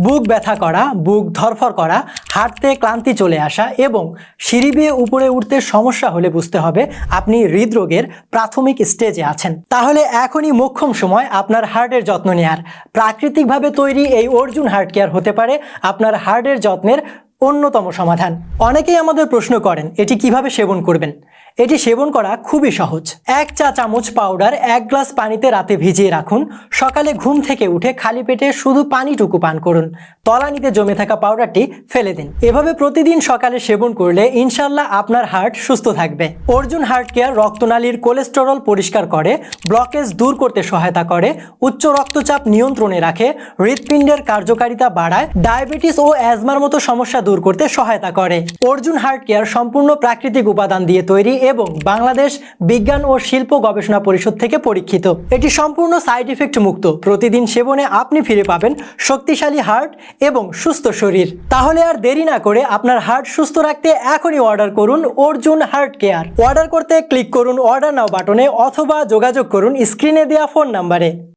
বুক ব্যথা করা, বুক ধরফর করা, হাঁটতে ক্লান্তি চলে আসা এবং সিঁড়ি বেয়ে উপরে উঠতে সমস্যা হলে বুঝতে হবে আপনি হৃদরোগের প্রাথমিক স্টেজে আছেন। তাহলে এখনই মোক্ষম সময় আপনার হার্টের যত্ন নেয়ার। প্রাকৃতিকভাবে তৈরি এই অর্জুন হার্ট কেয়ার হতে পারে আপনার হার্টের যত্নের অন্যতম সমাধান। অনেকেই আমাদের প্রশ্ন করেন এটি কিভাবে সেবন করবেন। এটি সেবন করা খুবই সহজ। 1 চা চামচ পাউডার 1 গ্লাস পানিতে রাতে ভিজিয়ে রাখুন। সকালে ঘুম থেকে উঠে খালি পেটে শুধু পানিটুকু পান করুন। তলানিতে জমে থাকা পাউডারটি ফেলে দিন। এভাবে প্রতিদিন সকালে সেবন করলে ইনশাল্লাহ আপনার হার্ট সুস্থ থাকবে। অর্জুন হার্ট কেয়ার রক্তনালীর কোলেস্টেরল পরিষ্কার করে, ব্লকেজ দূর করতে সহায়তা করে, উচ্চ রক্তচাপ নিয়ন্ত্রণে রাখে, হৃৎপিণ্ডের কার্যকারিতা বাড়ায়, ডায়াবেটিস ও অ্যাজমার মতো সমস্যা দূর করতে সহায়তা করে। অর্জুন হার্ট কেয়ার সম্পূর্ণ প্রাকৃতিক উপাদান দিয়ে তৈরি এবং বাংলাদেশ বিজ্ঞান ও শিল্প গবেষণা পরিষদ থেকে পরীক্ষিত। এটি সম্পূর্ণ সাইড ইফেক্ট মুক্ত। প্রতিদিন সেবনে আপনি ফিরে পাবেন শক্তিশালী হার্ট এবং সুস্থ শরীর। তাহলে আর দেরি না করে আপনার হার্ট সুস্থ রাখতে এখনই অর্ডার করুন অর্জুন হার্ট কেয়ার। অর্ডার করতে ক্লিক করুন অর্ডার নাও বাটনে অথবা যোগাযোগ করুন স্ক্রিনে দেওয়া ফোন নাম্বারে।